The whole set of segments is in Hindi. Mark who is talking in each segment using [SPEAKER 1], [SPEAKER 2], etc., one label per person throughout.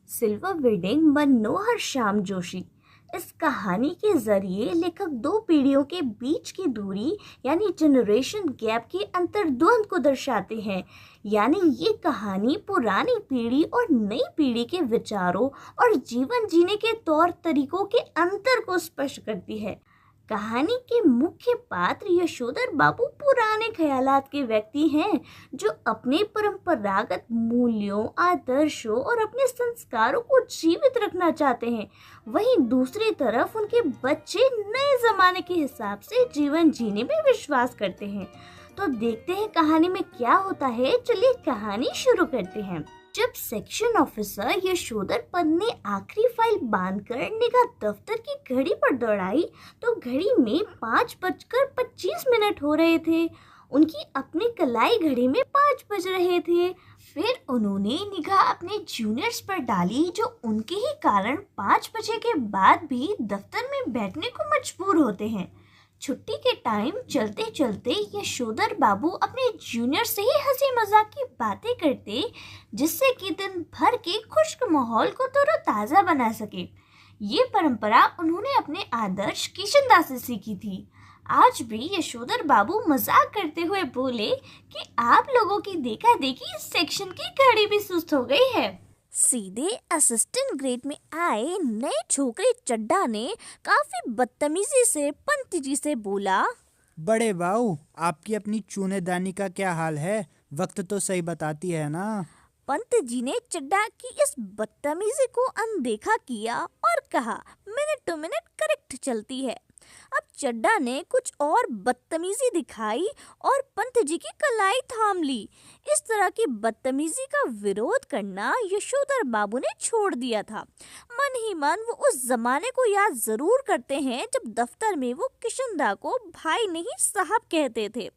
[SPEAKER 1] सिल्वर वेडिंग मनोहर श्याम जोशी। इस कहानी के जरिए लेखक दो पीढ़ियों के बीच की दूरी यानी जनरेशन गैप के अंतर्द्वंद को दर्शाते हैं। यानी ये कहानी पुरानी पीढ़ी और नई पीढ़ी के विचारों और जीवन जीने के तौर तरीकों के अंतर को स्पष्ट करती है। कहानी के मुख्य पात्र यशोधर बाबू पुराने ख्यालात के व्यक्ति हैं जो अपने परंपरागत मूल्यों, आदर्शों और अपने संस्कारों को जीवित रखना चाहते हैं। वहीं दूसरी तरफ उनके बच्चे नए जमाने के हिसाब से जीवन जीने में विश्वास करते हैं। तो देखते हैं कहानी में क्या होता है। चलिए कहानी शुरू करते हैं। जब सेक्शन ऑफिसर यशोधर पंत ने आखिरी फाइल बांधकर निगाह दफ्तर की घड़ी पर दौड़ाई तो घड़ी में 5:25 हो रहे थे। उनकी अपनी कलाई घड़ी में 5 बज रहे थे। फिर उन्होंने निगाह अपने जूनियर्स पर डाली जो उनके ही कारण 5 बजे के बाद भी दफ्तर में बैठने को मजबूर होते हैं। छुट्टी के टाइम चलते चलते यशोधर बाबू अपने जूनियर से ही हंसी मजाक की बातें करते जिससे कि दिन भर के खुश्क माहौल को तरोताजा बना सके। ये परंपरा उन्होंने अपने आदर्श किशनदास से सीखी थी। आज भी यशोधर बाबू मजाक करते हुए बोले कि आप लोगों की देखा देखी इस सेक्शन की घड़ी भी सुस्त हो गई है।
[SPEAKER 2] सीधे असिस्टेंट ग्रेड में आए नए छोकरे चड्डा ने काफी बदतमीजी से पंत जी से बोला,
[SPEAKER 3] बड़े बाऊ, आपकी अपनी चूनेदानी का क्या हाल है? वक्त तो सही बताती है ना?
[SPEAKER 2] पंत जी ने चड्डा की इस बदतमीजी को अनदेखा किया और कहा, मिनट टू मिनट करेक्ट चलती है। अब चड्डा ने कुछ और बदतमीजी दिखाई और पंत जी की कलाई थाम ली। इस तरह की बदतमीजी का विरोध करना यशोधर बाबू ने छोड़ दिया था। मन ही मन वो उस जमाने को याद जरूर करते हैं जब दफ्तर में वो किशनदा को भाई नहीं साहब कहते थे।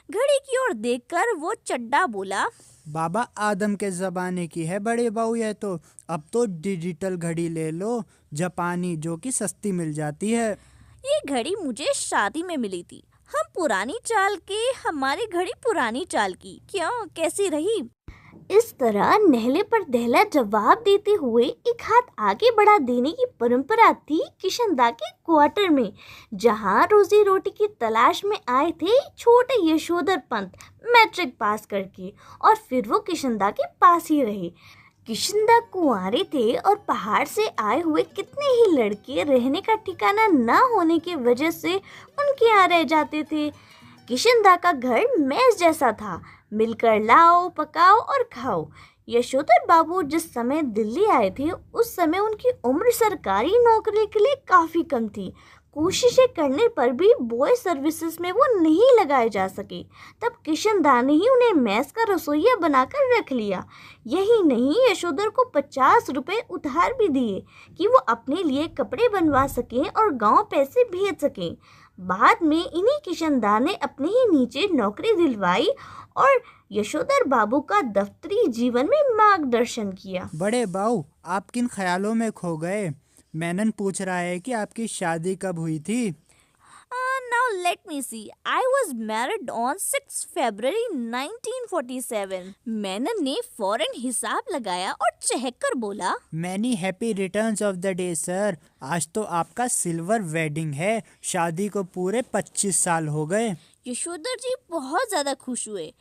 [SPEAKER 2] घड़ी की ओर देखकर वो चड्डा बोला,
[SPEAKER 3] बाबा आदम के ज़माने की है बड़े बाऊ यह तो। अब तो डिजिटल घड़ी ले लो, जापानी, जो कि सस्ती मिल जाती है।
[SPEAKER 2] ये घड़ी मुझे शादी में मिली थी। हम पुरानी चाल के, हमारी घड़ी पुरानी चाल की। क्यों, कैसी रही?
[SPEAKER 1] इस तरह नहले पर दहला जवाब देते हुए एक हाथ आगे बढ़ा देने की परंपरा थी किशनदा के क्वार्टर में, जहां रोजी रोटी की तलाश में आए थे छोटे यशोधर पंत मैट्रिक पास करके, और फिर वो किशनदा के पास ही रहे। किशनदा कुंवारे थे और पहाड़ से आए हुए कितने ही लड़के रहने का ठिकाना न होने की वजह से उनके यहाँ रह जाते थे। किशनदा का घर मेस जैसा था, मिलकर लाओ, पकाओ और खाओ। यशोधर बाबू जिस समय दिल्ली आए थे उस समय उनकी उम्र सरकारी नौकरी के लिए काफ़ी कम थी। कोशिशें करने पर भी बॉय सर्विसेज में वो नहीं लगाए जा सके। तब किशनदा ने ही उन्हें मैस का रसोइया बनाकर रख लिया। यही नहीं, यशोधर को 50 रुपए उधार भी दिए कि वो अपने लिए कपड़े बनवा सकें और गांव पैसे भेज सकें। बाद में इन्हीं किशनदा ने अपने ही नीचे नौकरी दिलवाई और यशोधर बाबू का दफ्तरी जीवन में मार्गदर्शन किया।
[SPEAKER 3] बड़े बाऊ, आप किन ख्यालों में खो गए? मैनन पूछ रहा है कि आपकी शादी कब हुई थी?
[SPEAKER 2] Now let me see. I was married on 6 February 1947. मैनन ने फौरन हिसाब लगाया और चहककर बोला,
[SPEAKER 3] many happy returns of the day sir. आज तो आपका सिल्वर वेडिंग है। शादी को पूरे 25 साल हो गए।
[SPEAKER 2] यशोधर जी बहुत ज्यादा खुश हुए।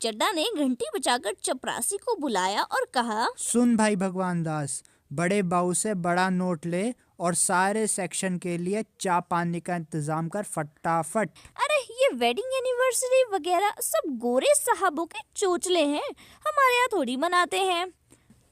[SPEAKER 2] चड्डा ने घंटी बजाकर चपरासी को बुलाया और कहा,
[SPEAKER 3] सुन भाई भगवान दास, बड़े बाऊ से बड़ा नोट ले और सारे सेक्शन के लिए चाय पानी का इंतजाम कर फटाफट।
[SPEAKER 2] अरे ये वेडिंग एनिवर्सरी वगैरह सब गोरे साहबों के चोचले हैं, हमारे यहाँ थोड़ी मनाते हैं।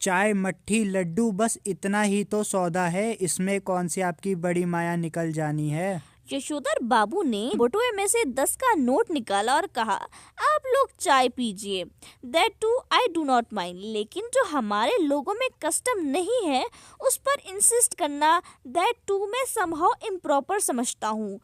[SPEAKER 3] चाय, मट्ठी, लड्डू, बस इतना ही तो सौदा है। इसमें कौन सी आपकी बड़ी माया निकल जानी है?
[SPEAKER 2] यशोधर बाबू ने बटुए में से 10 का नोट निकाला और कहा, आप लोग चाय पीजिए, that too I do not mind, लेकिन जो हमारे लोगों में कस्टम नहीं है उस पर इंसिस्ट करना, दैट टू मैं समहाउ इम्प्रॉपर समझता हूँ।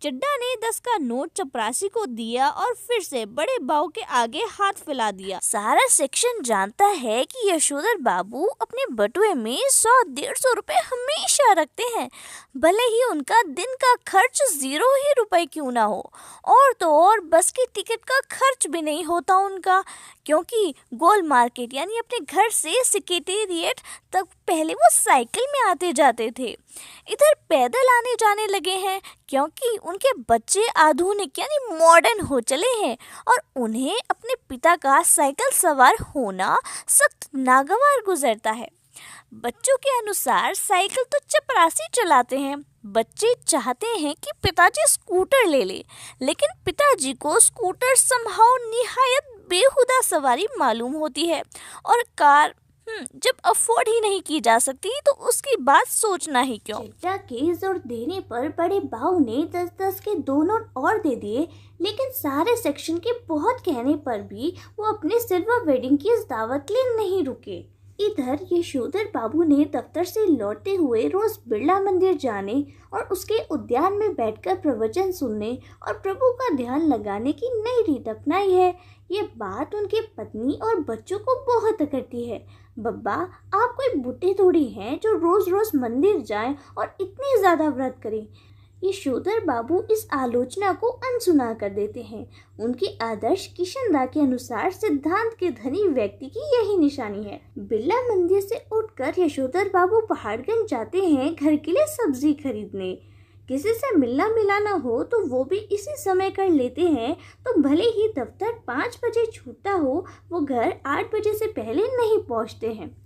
[SPEAKER 2] चड्डा ने 10 का नोट चपरासी को दिया और फिर से बड़े बाबू के आगे हाथ फैला दिया। सारा सेक्शन जानता है कि यशोधर बाबू अपने बटुए में 100-150 रुपए हमेशा रखते हैं, भले ही उनका दिन का खर्च 0 ही रुपए क्यों ना हो। और तो और बस की टिकट का खर्च भी नहीं होता उनका, क्योंकि गोल मार्केट यानी अपने घर से सेक्रेटेरिएट तक पहले वो साइकिल में आते जाते थे, इधर पैदल आने जाने लगे हैं क्योंकि उनके बच्चे आधुनिक यानी मॉडर्न हो चले हैं और उन्हें अपने पिता का साइकिल सवार होना सख्त नागवार गुजरता है। बच्चों के अनुसार साइकिल तो चपरासी चलाते हैं, बच्चे चाहते हैं कि पिताजी स्कूटर ले ले, लेकिन पिताजी को स्कूटर समहाउ निहायत बेहुदा सवारी मालूम होती है और कार जब अफोर्ड ही नहीं की जा सकती तो उसकी बात सोचना ही क्यों।
[SPEAKER 1] चड्डा के जोर देने पर बड़े बाऊ ने 10-10 के 2 नोट और दे दिए, लेकिन सारे सेक्शन के बहुत कहने पर भी वो अपने सिल्वर वेडिंग की इस दावत के लिए नहीं रुके। इधर यशोधर बाबू ने दफ्तर से लौटते हुए रोज बिरला मंदिर जाने और उसके उद्यान में बैठकर प्रवचन सुनने और प्रभु का ध्यान लगाने की नई रीत अपनाई है। ये बात उनके पत्नी और बच्चों को बहुत अकड़ती है। बब्बा, आप कोई बुढ़े थोड़ी हैं जो रोज रोज मंदिर जाएं और इतने ज्यादा व्रत करें। यशोधर बाबू इस आलोचना को अनसुना कर देते हैं। उनके आदर्श किशनदा के अनुसार सिद्धांत के धनी व्यक्ति की यही निशानी है। बिरला मंदिर से उठकर यशोधर बाबू पहाड़गंज जाते हैं घर के लिए सब्जी खरीदने। किसी से मिलना मिलाना हो तो वो भी इसी समय कर लेते हैं, तो भले ही दफ्तर 5 बजे छूटता हो, वो घर 8 बजे से पहले नहीं पहुंचते हैं।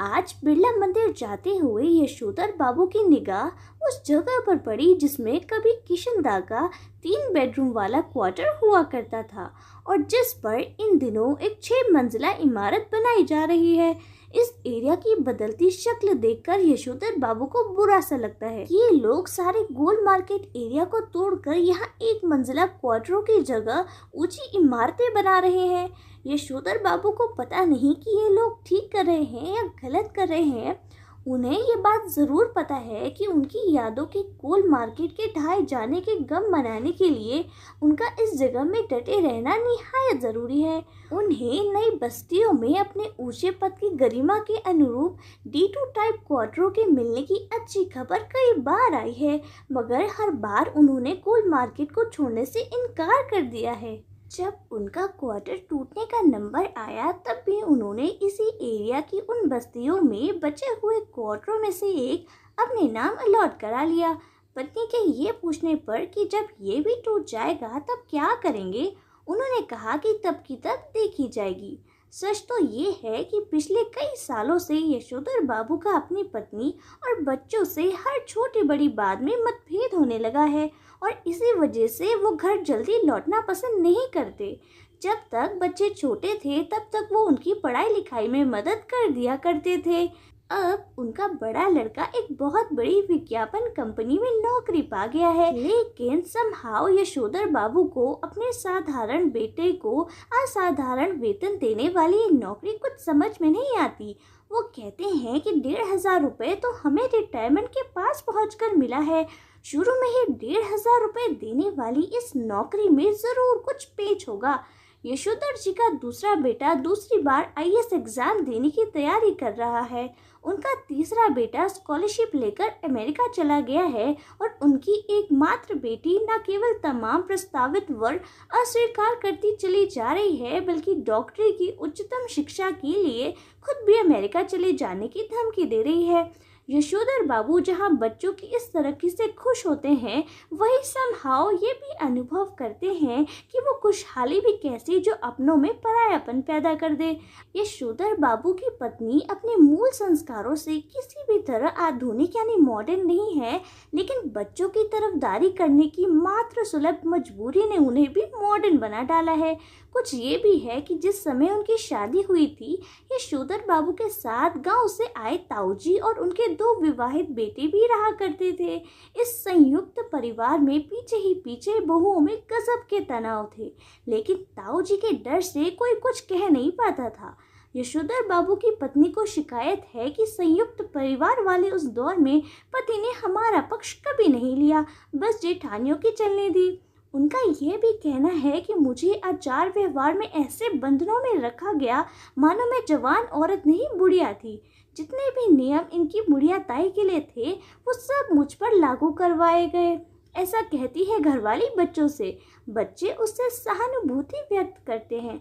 [SPEAKER 1] आज बिरला मंदिर जाते हुए यशोधर बाबू की निगाह उस जगह पर पड़ी जिसमें कभी किशनदा का 3 बेडरूम वाला क्वार्टर हुआ करता था और जिस पर इन दिनों एक 6 मंजिला इमारत बनाई जा रही है। इस एरिया की बदलती शक्ल देखकर यशोधर बाबू को बुरा सा लगता है। ये लोग सारे गोल मार्केट एरिया को तोड़कर यहाँ 1 मंजिला क्वार्टरों की जगह ऊंची इमारतें बना रहे हैं। यशोधर बाबू को पता नहीं कि ये लोग ठीक कर रहे हैं या गलत कर रहे हैं। उन्हें ये बात जरूर पता है कि उनकी यादों के गोल मार्केट के ढाए जाने के गम मनाने के लिए उनका इस जगह में डटे रहना निहायत जरूरी है। उन्हें नई बस्तियों में अपने ऊंचे पद की गरिमा के अनुरूप D2 टाइप क्वार्टरों के मिलने की अच्छी खबर कई बार आई है, मगर हर बार उन्होंने गोल मार्केट को छोड़ने से इनकार कर दिया है। जब उनका क्वार्टर टूटने का नंबर आया तब भी उन्होंने इसी एरिया की उन बस्तियों में बचे हुए क्वार्टरों में से एक अपने नाम अलॉट करा लिया। पत्नी के ये पूछने पर कि जब ये भी टूट जाएगा तब क्या करेंगे, उन्होंने कहा कि तब की तब देखी जाएगी। सच तो ये है कि पिछले कई सालों से यशोधर बाबू का अपनी पत्नी और बच्चों से हर छोटी बड़ी बात में मतभेद होने लगा है और इसी वजह से वो घर जल्दी लौटना पसंद नहीं करते। जब तक बच्चे छोटे थे तब तक वो उनकी पढ़ाई लिखाई में मदद कर दिया करते थे। अब उनका बड़ा लड़का एक बहुत बड़ी विज्ञापन कंपनी में नौकरी पा गया है, लेकिन समहाउ यशोधर बाबू को अपने साधारण बेटे को असाधारण वेतन देने वाली ये नौकरी कुछ समझ में नहीं आती। वो कहते हैं कि 1,500 रुपए तो हमें रिटायरमेंट के पास पहुंचकर मिला है। शुरू में ही 1,500 रुपए देने वाली इस नौकरी में जरूर कुछ पेच होगा। यशोधर जी का दूसरा बेटा दूसरी बार IAS एग्जाम देने की तैयारी कर रहा है। उनका तीसरा बेटा स्कॉलरशिप लेकर अमेरिका चला गया है और उनकी एकमात्र बेटी न केवल तमाम प्रस्तावित वर अस्वीकार करती चली जा रही है, बल्कि डॉक्टरी की उच्चतम शिक्षा के लिए खुद भी अमेरिका चले जाने की धमकी दे रही है। यशोधर बाबू जहां बच्चों की इस तरक्की से खुश होते हैं, वही समहाउ ये भी अनुभव करते हैं कि वो खुशहाली भी कैसी जो अपनों में परायापन पैदा कर दे। यशोधर बाबू की पत्नी अपने मूल संस्कारों से किसी भी तरह आधुनिक यानी मॉडर्न नहीं है, लेकिन बच्चों की तरफदारी करने की मात्र सुलभ मजबूरी ने उन्हें भी मॉडर्न बना डाला है। कुछ ये भी है कि जिस समय उनकी शादी हुई थी, यशोधर बाबू के साथ गांव से आए ताऊजी और उनके 2 विवाहित बेटे भी रहा करते थे। इस संयुक्त परिवार में पीछे ही पीछे बहुओं में गजब के तनाव थे, लेकिन ताऊजी के डर से कोई कुछ कह नहीं पाता था। यशोधर बाबू की पत्नी को शिकायत है कि संयुक्त परिवार वाले उस दौर में पति ने हमारा पक्ष कभी नहीं लिया, बस जेठानियों की चलने दी। उनका यह भी कहना है कि मुझे आचार व्यवहार में ऐसे बंधनों में रखा गया मानो मैं जवान औरत नहीं बुढ़िया थी। जितने भी नियम इनकी बुढ़िया ताई के लिए थे वो सब मुझ पर लागू करवाए गए, ऐसा कहती है घरवाली बच्चों से। बच्चे उससे सहानुभूति व्यक्त करते हैं,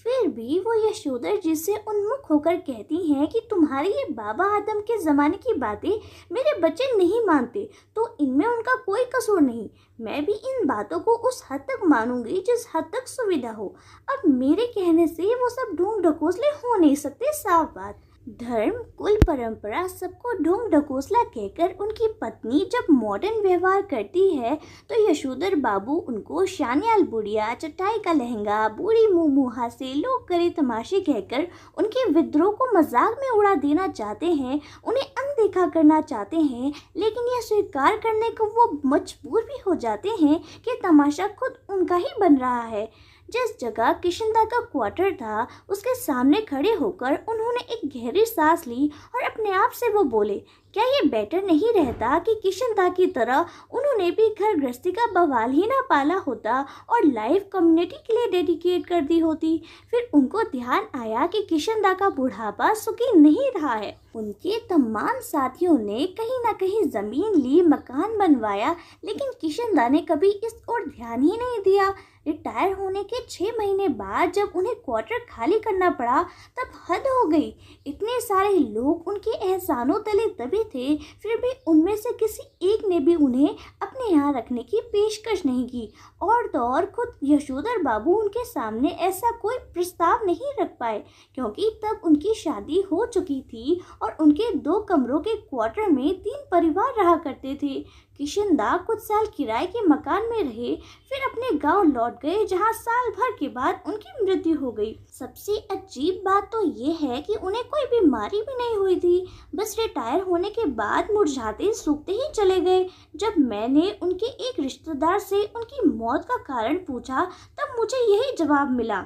[SPEAKER 1] फिर भी वो यशोधर जी से उन्मुख होकर कहती हैं कि तुम्हारे ये बाबा आदम के ज़माने की बातें मेरे बच्चे नहीं मानते तो इनमें उनका कोई कसूर नहीं। मैं भी इन बातों को उस हद तक मानूंगी जिस हद तक सुविधा हो। अब मेरे कहने से वो सब ढोंग ढकोसले हो नहीं सकते, साफ बात। धर्म, कुल, परंपरा सबको ढोंग ढकोसला कहकर उनकी पत्नी जब मॉडर्न व्यवहार करती है तो यशोधर बाबू उनको शानियाल बुढ़िया, चटाई का लहंगा, बूढ़ी मुँह मुहा से लोग करे तमाशे कहकर उनके विद्रोह को मजाक में उड़ा देना चाहते हैं, उन्हें अनदेखा करना चाहते हैं। लेकिन यह स्वीकार करने को वो मजबूर भी हो जाते हैं कि तमाशा खुद उनका ही बन रहा है। जिस जगह किशनदा का क्वार्टर था उसके सामने खड़े होकर उन्होंने एक गहरी सांस ली और अपने आप से वो बोले, क्या ये बेटर नहीं रहता कि किशनदा की तरह उन्होंने भी घर गृहस्थी का बवाल ही ना पाला होता और लाइफ कम्युनिटी के लिए डेडिकेट कर दी होती। फिर उनको ध्यान आया कि किशनदा का बुढ़ापा सुखी नहीं रहा है। उनके तमाम साथियों ने कहीं ना कहीं जमीन ली, मकान बनवाया, लेकिन किशनदा ने कभी इस ओर ध्यान ही नहीं दिया। रिटायर होने के 6 महीने बाद जब उन्हें क्वार्टर खाली करना पड़ा तब हद हो गई। इतने सारे लोग उनके एहसानों तले दबे थे, फिर भी उनमें से किसी एक ने भी उन्हें अपने यहाँ रखने की पेशकश नहीं की। और तो और खुद यशोधर बाबू उनके सामने ऐसा कोई प्रस्ताव नहीं रख पाए, क्योंकि तब उनकी शादी हो चुकी थी और उनके 2 कमरों के क्वार्टर में 3 परिवार रहा करते थे। किशनदा कुछ साल किराए के मकान में रहे, फिर अपने गांव लौट गए जहां साल भर के बाद उनकी मृत्यु हो गई। सबसे अजीब बात तो ये है कि उन्हें कोई बीमारी भी नहीं हुई थी, बस रिटायर होने के बाद मुरझाते सूखते ही चले गए। जब मैंने उनके एक रिश्तेदार से उनकी मौत का कारण पूछा तब मुझे यही जवाब मिला,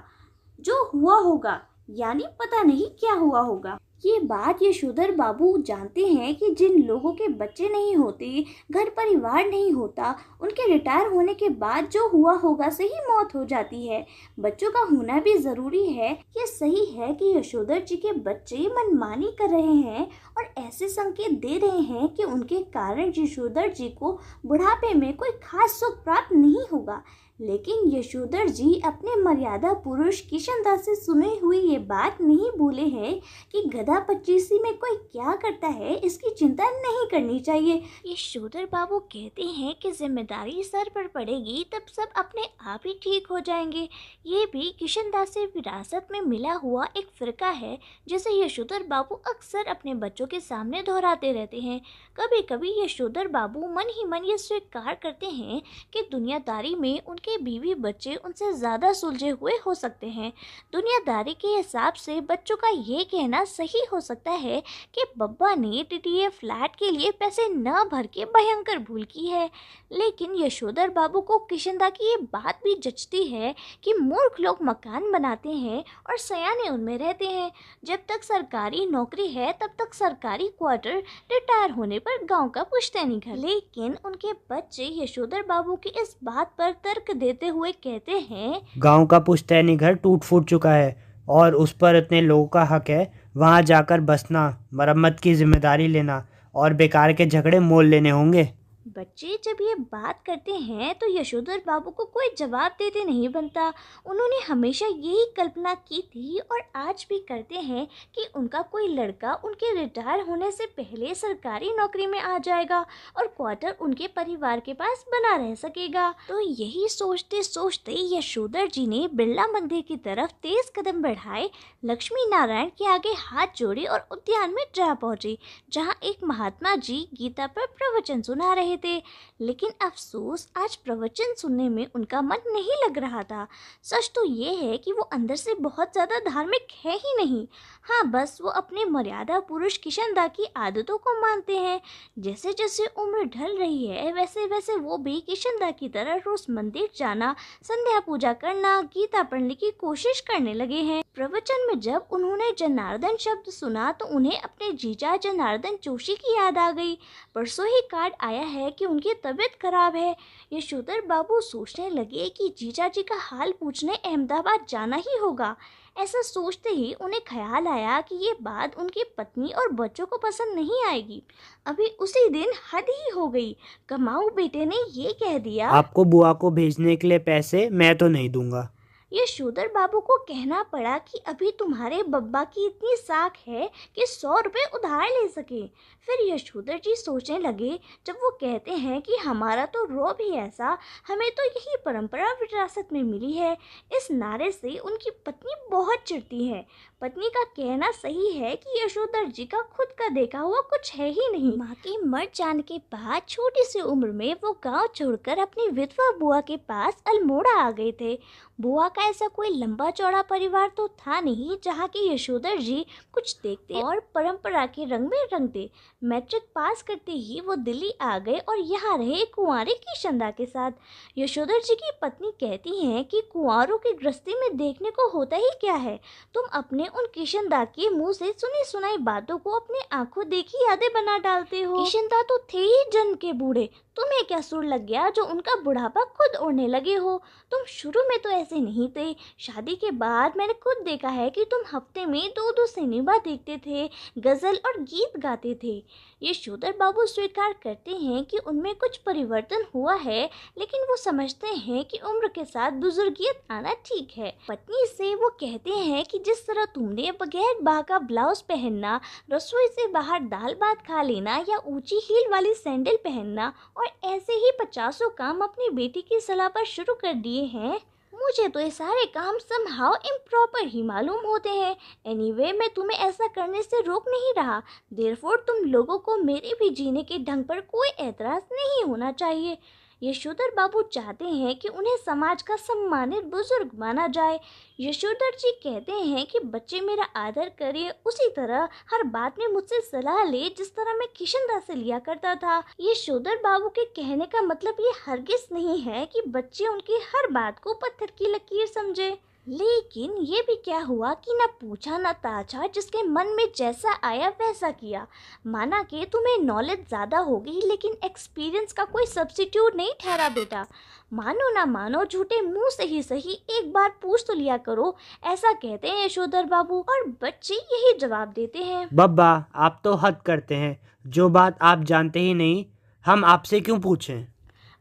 [SPEAKER 1] जो हुआ होगा, यानी पता नहीं क्या हुआ होगा। ये बात यशोधर बाबू जानते हैं कि जिन लोगों के बच्चे नहीं होते, घर परिवार नहीं होता, उनके रिटायर होने के बाद जो हुआ होगा से ही मौत हो जाती है। बच्चों का होना भी ज़रूरी है। ये सही है कि यशोधर जी के बच्चे मनमानी कर रहे हैं और ऐसे संकेत दे रहे हैं कि उनके कारण यशोधर जी को बुढ़ापे में कोई खास सुख प्राप्त नहीं होगा। लेकिन यशोधर जी अपने मर्यादा पुरुष किशनदास से सुनी हुई ये बात नहीं भूले हैं कि गधा पच्चीसी में कोई क्या करता है, इसकी चिंता नहीं करनी चाहिए।
[SPEAKER 2] यशोधर बाबू कहते हैं कि जिम्मेदारी सर पर पड़ेगी तब सब अपने आप ही ठीक हो जाएंगे। ये भी किशनदास से विरासत में मिला हुआ एक फ़िरका है जिसे यशोधर बाबू अक्सर अपने बच्चों के सामने दोहराते रहते हैं। कभी कभी यशोधर बाबू मन ही मन ये स्वीकार करते हैं कि दुनियादारी में उनके बीवी बच्चे उनसे ज़्यादा सुलझे हुए हो सकते हैं। दुनियादारी के हिसाब से बच्चों का ये कहना सही हो सकता है कि बब्बा ने टीटीए फ्लैट के लिए पैसे न भर के भयंकर भूल की है, लेकिन यशोधर बाबू को किशनदा की ये बात भी जचती है कि मूर्ख लोग मकान बनाते हैं और सयाने उनमें रहते हैं। जब तक सरकारी नौकरी है तब तक सरकारी क्वार्टर, रिटायर होने पर गांव का पुश्तैनी घर। लेकिन उनके बच्चे यशोधर बाबू की इस बात पर तर्क देते हुए कहते हैं,
[SPEAKER 4] गांव का पुश्तैनी घर टूट फूट चुका है और उस पर इतने लोगों का हक है। वहां जाकर बसना, मरम्मत की जिम्मेदारी लेना और बेकार के झगड़े मोल लेने होंगे।
[SPEAKER 2] बच्चे जब ये बात करते हैं तो यशोधर बाबू को कोई जवाब देते नहीं बनता। उन्होंने हमेशा यही कल्पना की थी और आज भी करते हैं कि उनका कोई लड़का उनके रिटायर होने से पहले सरकारी नौकरी में आ जाएगा और क्वार्टर उनके परिवार के पास बना रह सकेगा। तो यही सोचते सोचते यशोधर जी ने बिरला मंदिर की तरफ तेज कदम बढ़ाए, लक्ष्मी नारायण के आगे हाथ जोड़े और उद्यान में जा पहुंचे, जहाँ एक महात्मा जी गीता पर प्रवचन सुना रहे
[SPEAKER 1] थे, लेकिन अफसोस आज प्रवचन सुनने में उनका मन नहीं लग रहा था। सच तो ये है कि वो अंदर से बहुत ज़्यादा धार्मिक है ही नहीं। हाँ, बस वो अपने मर्यादा पुरुष किशनदा की आदतों को मानते हैं। जैसे जैसे उम्र ढल रही है वैसे वैसे वो भी किशनदा की तरह रोज मंदिर जाना, संध्या पूजा करना, गीता पढ़ने की कोशिश करने लगे हैं। प्रवचन में जब उन्होंने जनार्दन शब्द सुना तो उन्हें अपने जीजा जनार्दन जोशी की याद आ गई। परसों ही कार्ड आया है कि उनकी तबीयत खराब है। यशोधर बाबू सोचने लगे कि जीजा जी का हाल पूछने अहमदाबाद जाना ही होगा। ऐसा सोचते ही उन्हें ख्याल आया कि ये बात उनकी पत्नी और बच्चों को पसंद नहीं आएगी। अभी उसी दिन हद ही हो गई। कमाऊ बेटे ने ये कह दिया,
[SPEAKER 4] आपको बुआ को भेजने के लिए पैसे मैं तो नहीं दूंगा।
[SPEAKER 1] यशोधर बाबू को कहना पड़ा कि अभी तुम्हारे बब्बा की इतनी साख है कि 100 रुपये उधार ले सके। फिर यशोधर जी सोचने लगे, जब वो कहते हैं कि हमारा तो रौब ही ऐसा, हमें तो यही परंपरा विरासत में मिली है। इस नारे से उनकी पत्नी बहुत चिढ़ती है। पत्नी का कहना सही है कि यशोधर जी का खुद का देखा हुआ कुछ है ही नहीं। माँ के मर जाने के बाद छोटी सी उम्र में वो गांव छोड़कर अपनी विधवा बुआ के पास अल्मोड़ा आ गए थे। बुआ का ऐसा कोई लंबा चौड़ा परिवार तो था नहीं जहाँ की यशोधर जी कुछ देखते और परंपरा के रंग में रंगते। मैट्रिक पास करते ही वो दिल्ली आ गए और यहाँ रहे कुंवारे किशनदा के साथ। यशोधर जी की पत्नी कहती हैं कि कुंवारों की गृहस्थी में देखने को होता ही क्या है। तुम अपने उन किशनदा के मुंह से सुनी सुनाई बातों को अपने आंखों देखी यादें बना डालते हो। किशनदा तो थे ही जन्म के बूढ़े, तुम्हें क्या सुर लग गया जो उनका बुढ़ापा खुद ओढ़ने लगे हो। तुम शुरू में तो ऐसे नहीं थे। शादी के बाद मैंने खुद देखा है कि तुम हफ्ते में 2-2 सिनेमा देखते थे, गजल और गीत गाते थे। यशोधर बाबू स्वीकार करते हैं कि उनमें कुछ परिवर्तन हुआ है, लेकिन वो समझते हैं कि उम्र के साथ बुजुर्गियत आना ठीक है। पत्नी से वो कहते हैं कि जिस तरह तुमने बगैर बाह का ब्लाउज पहनना, रसोई से बाहर दाल भात खा लेना या ऊंची हील वाली सैंडल पहनना और ऐसे ही 50 काम अपनी बेटी की सलाह पर शुरू कर दिए हैं, मुझे तो ये सारे काम समहाउ इम्प्रॉपर ही मालूम होते हैं। एनीवे, मैं तुम्हें ऐसा करने से रोक नहीं रहा। देयरफॉर तुम लोगों को मेरे भी जीने के ढंग पर कोई एतराज नहीं होना चाहिए। यशोधर बाबू चाहते हैं कि उन्हें समाज का सम्मानित बुजुर्ग माना जाए। यशोधर जी कहते हैं कि बच्चे मेरा आदर करें, उसी तरह हर बात में मुझसे सलाह ले जिस तरह मैं किशनदा से लिया करता था। यशोधर बाबू के कहने का मतलब ये हरगिज नहीं है कि बच्चे उनकी हर बात को पत्थर की लकीर समझे। लेकिन ये भी क्या हुआ कि न पूछा न ताछा, जिसके मन में जैसा आया वैसा किया। माना कि तुम्हें नॉलेज ज़्यादा होगी, लेकिन एक्सपीरियंस का कोई सब्स्टिट्यूट नहीं ठहरा बेटा। मानो ना मानो, झूठे मुंह से ही सही एक बार पूछ तो लिया करो, ऐसा कहते हैं यशोधर बाबू, और बच्चे यही जवाब देते हैं।
[SPEAKER 4] बब्बा, आप तो हद करते हैं। जो बात आप जानते ही नहीं, हम आपसे क्यों पूछें?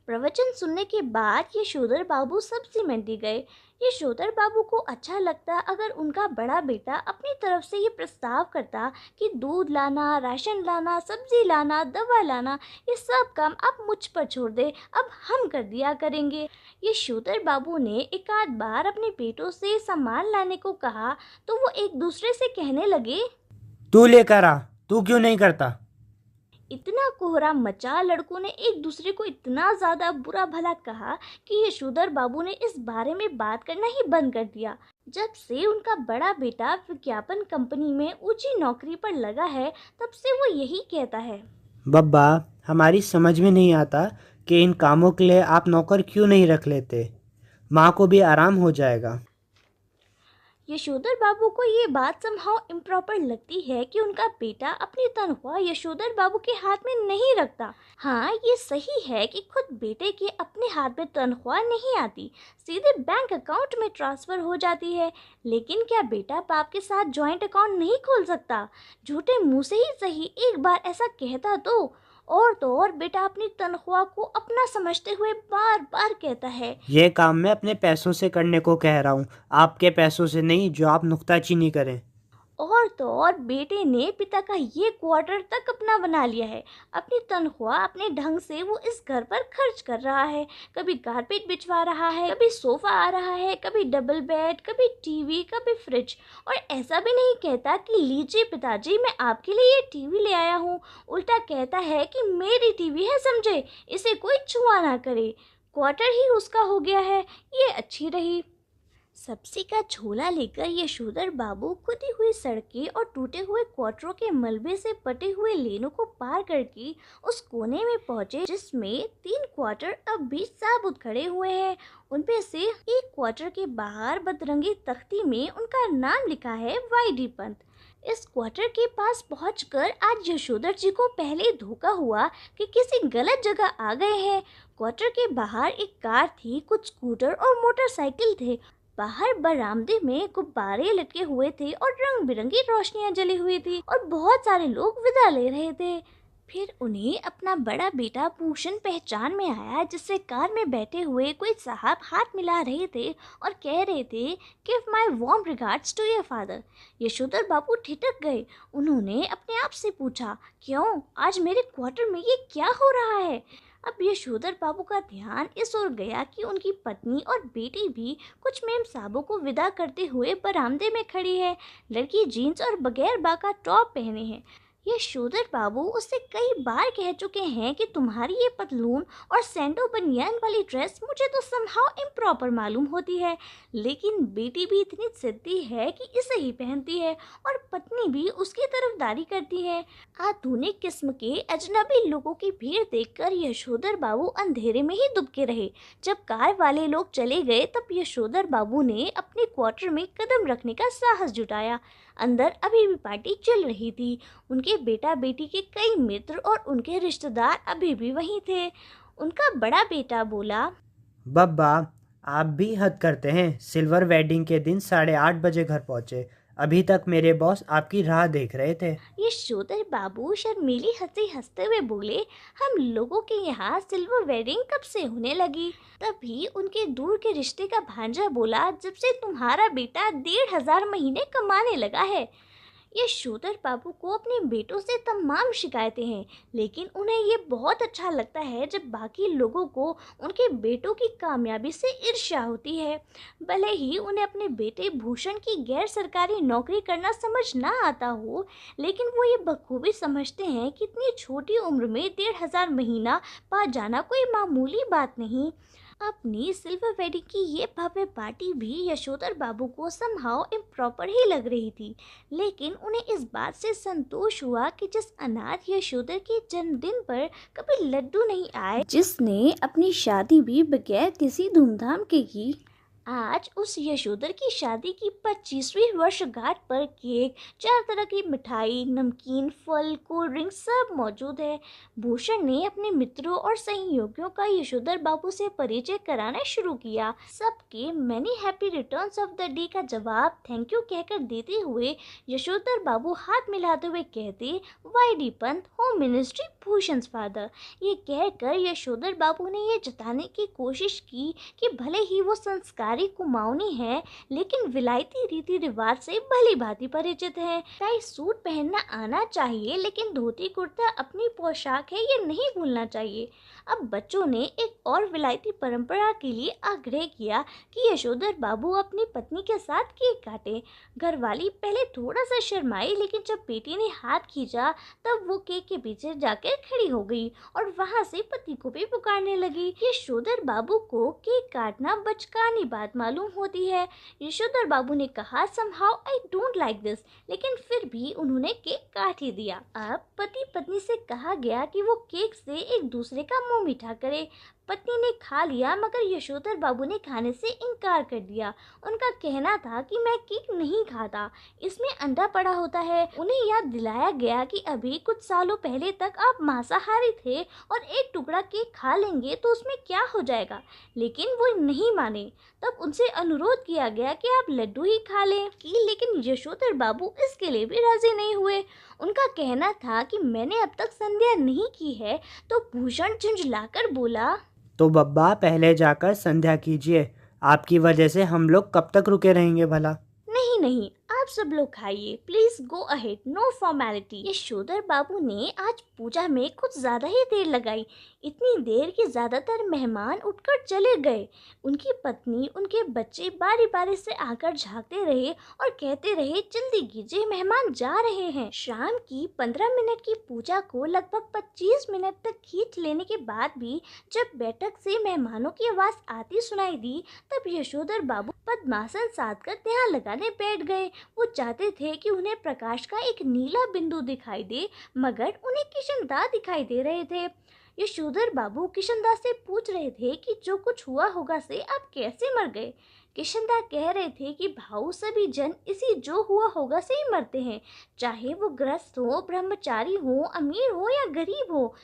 [SPEAKER 1] प्रवचन सुनने के बाद यशोधर बाबू सब्जिमंडी गए। यशोधर बाबू को अच्छा लगता अगर उनका बड़ा बेटा अपनी तरफ से ये प्रस्ताव करता कि दूध लाना, राशन लाना, सब्जी लाना, दवा लाना, ये सब काम आप मुझ पर छोड़ दे, अब हम कर दिया करेंगे। यशोधर बाबू ने एक आध बार अपने बेटों से सामान लाने को कहा तो वो एक दूसरे से कहने लगे,
[SPEAKER 4] तू लेकर आ, तू क्यों नहीं करता?
[SPEAKER 1] इतना कोहरा मचा। लड़कों ने एक दूसरे को इतना ज़्यादा बुरा भला कहा कि यशोधर बाबू ने इस बारे में बात करना ही बंद कर दिया। जब से उनका बड़ा बेटा विज्ञापन कंपनी में ऊंची नौकरी पर लगा है, तब से वो यही कहता है।
[SPEAKER 4] बब्बा, हमारी समझ में नहीं आता कि इन कामों के लिए आप नौकर क्यों नहीं रख लेते। माँ को भी आराम हो जाएगा।
[SPEAKER 1] यशोधर बाबू को ये बात समहाउ इम्प्रॉपर लगती है कि उनका बेटा अपनी तनख्वाह यशोधर बाबू के हाथ में नहीं रखता। हाँ, ये सही है कि खुद बेटे के अपने हाथ में तनख्वाह नहीं आती, सीधे बैंक अकाउंट में ट्रांसफ़र हो जाती है। लेकिन क्या बेटा बाप के साथ जॉइंट अकाउंट नहीं खोल सकता? झूठे मुँह से ही सही एक बार ऐसा कहता तो और बेटा अपनी तनख्वाह को अपना समझते हुए बार बार कहता है,
[SPEAKER 4] ये काम मैं अपने पैसों से करने को कह रहा हूँ, आपके पैसों से नहीं जो आप नुक्ताचीनी करें।
[SPEAKER 1] और तो और बेटे ने पिता का ये क्वार्टर तक अपना बना लिया है। अपनी तनख्वाह अपने ढंग से वो इस घर पर खर्च कर रहा है। कभी कारपेट बिछवा रहा है, कभी सोफा आ रहा है, कभी डबल बेड, कभी टीवी, कभी फ्रिज। और ऐसा भी नहीं कहता कि लीजिए पिताजी मैं आपके लिए ये टीवी ले आया हूँ। उल्टा कहता है कि मेरी टीवी है समझे, इसे कोई छुआ ना करे। क्वार्टर ही उसका हो गया है, ये अच्छी रही। सब्जी का झोला लेकर यशोधर बाबू खुदी हुई सड़कें और टूटे हुए क्वार्टरों के मलबे से पटे हुए लेनों को पार करके उस कोने में पहुंचे जिसमें 3 क्वार्टर अब भी साबुत खड़े हुए हैं। उनमें से एक क्वार्टर के बाहर बदरंगी तख्ती में उनका नाम लिखा है वाईडी पंत। इस क्वार्टर के पास पहुंचकर आज यशोधर जी को पहले धोखा हुआ कि किसी गलत जगह आ गए हैं। क्वार्टर के बाहर एक कार थी, कुछ स्कूटर और मोटरसाइकिल थे। बाहर बरामदे में गुब्बारे लटके हुए थे और रंग बिरंगी रोशनियां जली हुई थी और बहुत सारे लोग विदा ले रहे थे। फिर उन्हें अपना बड़ा बेटा भूषण पहचान में आया, जिससे कार में बैठे हुए कोई साहब हाथ मिला रहे थे और कह रहे थे give my warm regards to your father. Yashodhar Babu ठिठक गए। उन्होंने अपने आप से पूछा, क्यों आज मेरे क्वार्टर में ये क्या हो रहा है? अब यशोधर बाबू का ध्यान इस ओर गया कि उनकी पत्नी और बेटी भी कुछ मेम साहबों को विदा करते हुए बरामदे में खड़ी है। लड़की जीन्स और बगैर बाका टॉप पहने हैं। यशोधर बाबू उससे कई बार कह चुके हैं कि तुम्हारी ये पतलून और सैंडो बनियान वाली ड्रेस मुझे तो समहाउ इम्प्रॉपर मालूम होती है, लेकिन बेटी भी इतनी जिद्दी है कि इसे ही पहनती है और पत्नी भी उसकी तरफदारी करती है। आधुनिक किस्म के अजनबी लोगों की भीड़ देखकर यशोधर बाबू अंधेरे में ही दुबके रहे। जब कार वाले लोग चले गए तब यशोधर बाबू ने अपने क्वार्टर में कदम रखने का साहस जुटाया। अंदर अभी भी पार्टी चल रही थी। उनके बेटा बेटी के कई मित्र और उनके रिश्तेदार अभी भी वहीं थे। उनका बड़ा बेटा बोला,
[SPEAKER 4] बब्बा आप भी हद करते हैं। सिल्वर वेडिंग के दिन 8:30 बजे घर पहुंचे, अभी तक मेरे बॉस आपकी राह देख रहे थे।
[SPEAKER 1] यशोधर बाबू शर्मीली हंसी हंसते हुए बोले, हम लोगों के यहाँ सिल्वर वेडिंग कब से होने लगी? तभी उनके दूर के रिश्ते का भांजा बोला, जब से तुम्हारा बेटा 1,500 महीने कमाने लगा है। यशोधर बाबू को अपने बेटों से तमाम शिकायतें हैं, लेकिन उन्हें ये बहुत अच्छा लगता है जब बाकी लोगों को उनके बेटों की कामयाबी से ईर्ष्या होती है। भले ही उन्हें अपने बेटे भूषण की गैर सरकारी नौकरी करना समझ ना आता हो, लेकिन वो ये बखूबी समझते हैं कि इतनी छोटी उम्र में 1,500 महीना पा जाना कोई मामूली बात नहीं। अपनी सिल्वर वेडिंग की ये भव्य पार्टी भी यशोधर बाबू को समहाउ इम्प्रॉपर ही लग रही थी, लेकिन उन्हें इस बात से संतोष हुआ कि जिस अनाथ यशोधर के जन्मदिन पर कभी लड्डू नहीं आए, जिसने अपनी शादी भी बगैर किसी धूमधाम के की, आज उस यशोधर की शादी की 25वीं वर्षगांठ पर केक, 4 तरह की मिठाई, नमकीन, फल, कोल्ड ड्रिंक सब मौजूद है। भूषण ने अपने मित्रों और सहयोगियों का यशोधर बाबू से परिचय कराना शुरू किया। सबके many happy returns of the day का जवाब थैंक यू कहकर देते हुए यशोधर बाबू हाथ मिलाते हुए कहते, YD Pant, home ministry, Bhushan father. ये कहकर यशोधर बाबू ने ये जताने की कोशिश की कि भले ही वो संस्कार कुमाऊनी है, लेकिन विलायती रीति रिवाज से भली भांति परिचित है। टाई सूट पहनना आना चाहिए, लेकिन धोती कुर्ता अपनी पोशाक है, ये नहीं भूलना चाहिए। अब बच्चों ने एक और विलायती परंपरा के लिए आग्रह किया कि यशोधर बाबू अपनी पत्नी के साथ केक काटे। घरवाली पहले थोड़ा सा शर्माई, लेकिन जब बेटी ने हाथ खींचा तब वो केक के पीछे जाकर खड़ी हो गई और वहां से पति को भी पुकारने लगी। यशोधर बाबू को केक काटना बचकानी बात मालूम होती है। यशोधर बाबू ने कहा, somehow I don't like this, लेकिन फिर भी उन्होंने केक काट ही दिया। अब पति पत्नी से कहा गया कि वो केक से एक दूसरे का मुंह मीठा करे। पत्नी ने खा लिया, मगर यशोधर बाबू ने खाने से इनकार कर दिया। उनका कहना था कि मैं केक नहीं खाता, इसमें अंडा पड़ा होता है। उन्हें याद दिलाया गया कि अभी कुछ सालों पहले तक आप मांसाहारी थे और एक टुकड़ा केक खा लेंगे तो उसमें क्या हो जाएगा, लेकिन वो नहीं माने। तब उनसे अनुरोध किया गया कि आप लड्डू ही खा लें, लेकिन यशोधर बाबू इसके लिए भी राजी नहीं हुए। उनका कहना था कि मैंने अब तक संध्या नहीं की है। तो भूषण झुंझलाकर बोला,
[SPEAKER 4] तो बब्बा पहले जाकर संध्या कीजिए, आपकी वजह से हम लोग कब तक रुके रहेंगे भला?
[SPEAKER 1] नहीं नहीं, आप सब लोग खाइए, please go ahead, no formality. Yashodhar Babu ने आज पूजा में कुछ ज्यादा ही देर लगाई, इतनी देर कि ज्यादातर मेहमान उठकर चले गए। उनकी पत्नी, उनके बच्चे बारी बारी से आकर झांकते रहे और कहते रहे, जल्दी कीजिए, मेहमान जा रहे हैं। शाम की 15 मिनट की पूजा को लगभग 25 मिनट तक खींच लेने के बाद भी जब बैठक से मेहमानों की आवाज आती सुनाई दी, तब यशोधर बाबू पद्मासन साध कर ध्यान लगाने बैठ गए। वो चाहते थे कि उन्हें प्रकाश का एक नीला बिंदु दिखाई दे, मगर उन्हें किशनदा दिखाई दे रहे थे। यशोधर बाबू किशनदा से पूछ रहे थे कि जो कुछ हुआ होगा से आप कैसे मर गए। किशनदा कह रहे थे कि भाऊ, सभी जन इसी जो हुआ होगा से ही मरते हैं, चाहे वो गृहस्थ हो, ब्रह्मचारी हो, अमीर हो या गरीब हो,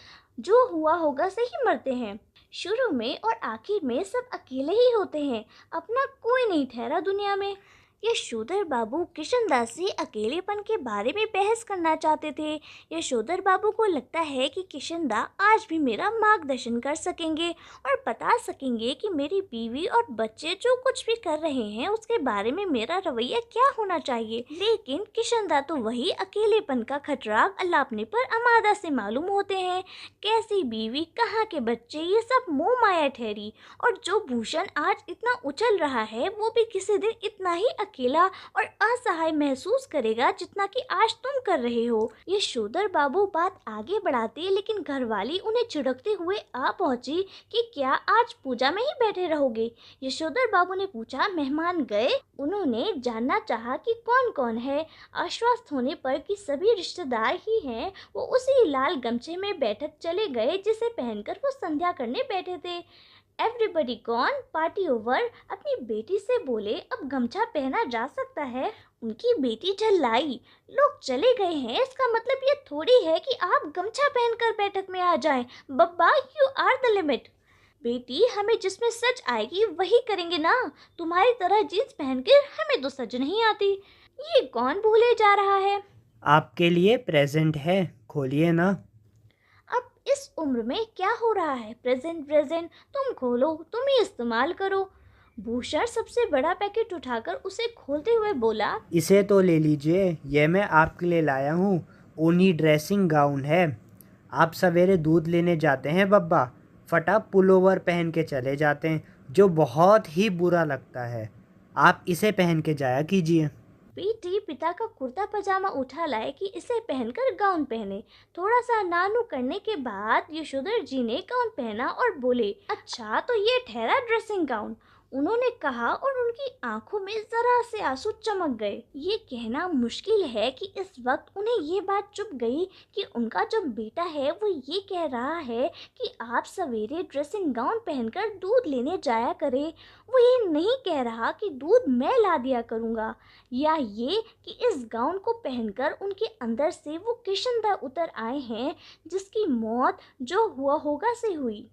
[SPEAKER 1] जो हुआ होगा से ही मरते हैं। शुरू में और आखिर में सब अकेले ही होते हैं, अपना कोई नहीं ठहरा दुनिया में। यशोधर बाबू किशनदा से अकेलेपन के बारे में बहस करना चाहते थे। यशोधर बाबू को लगता है कि किशनदा आज भी मेरा मार्गदर्शन कर सकेंगे और बता सकेंगे कि मेरी बीवी और बच्चे जो कुछ भी कर रहे हैं उसके बारे में मेरा रवैया क्या होना चाहिए। लेकिन किशनदा तो वही अकेलेपन का खटरा अलापने पर अमादा से मालूम होते हैं। कैसी बीवी, कहाँ के बच्चे, ये सब मोह माया ठहरी। और जो भूषण आज इतना उछल रहा है वो भी किसी दिन इतना ही अकेला और असहाय महसूस करेगा जितना कि आज तुम कर रहे हो। यशोधर बाबू बात आगे बढ़ाते, लेकिन घरवाली उन्हें छिड़कते हुए आ पहुंची कि क्या आज पूजा में ही बैठे रहोगे। यशोधर बाबू ने पूछा, मेहमान गए? उन्होंने जानना चाहा कि कौन कौन है। आश्वस्त होने पर कि सभी रिश्तेदार ही हैं, वो उसी लाल गमछे में बैठक चले गए जिसे पहनकर वो संध्या करने बैठे थे। Everybody gone, party over. अपनी बेटी से बोले, अब गमछा पहना जा सकता है। उनकी बेटी झल्लाई, लोग चले गए हैं, इसका मतलब ये थोड़ी है कि आप गमछा पहनकर बैठक में आ जाएं। बब्बा, यू आर द लिमिट। बेटी, हमें जिसमें सज आएगी वही करेंगे ना, तुम्हारी तरह जीन्स पहनकर हमें तो सज नहीं आती। ये कौन भूले जा रहा है?
[SPEAKER 4] आपके लिए प्रेजेंट है, खोलिए ना।
[SPEAKER 1] अब इस उम्र में क्या हो रहा है? प्रेजेंट प्रेजेंट, तुम खोलो, तुम ही इस्तेमाल करो। भूषण सबसे बड़ा पैकेट उठाकर उसे खोलते हुए बोला,
[SPEAKER 4] इसे तो ले लीजिए, ये मैं आपके लिए लाया हूँ, ऊनी ड्रेसिंग गाउन है। आप सवेरे दूध लेने जाते हैं बब्बा, फटा पुलोवर पहन के चले जाते हैं, जो बहुत ही बुरा लगता है। आप इसे पहन के जाया कीजिए।
[SPEAKER 1] बेटी पिता का कुर्ता पजामा उठा लाए कि इसे पहनकर गाउन पहने। थोड़ा सा नानू करने के बाद यशोधर जी ने गाउन पहना और बोले, अच्छा तो ये ठहरा ड्रेसिंग गाउन। उन्होंने कहा और उनकी आंखों में जरा से आंसू चमक गए। ये कहना मुश्किल है कि इस वक्त उन्हें ये बात चुभ गई कि उनका जो बेटा है वो ये कह रहा है कि आप सवेरे ड्रेसिंग गाउन पहनकर दूध लेने जाया करें। वो ये नहीं कह रहा कि दूध मैं ला दिया करूँगा, या ये कि इस गाउन को पहनकर उनके अंदर से वो किशनदा उतर आए हैं जिसकी मौत जो हुआ होगा से हुई।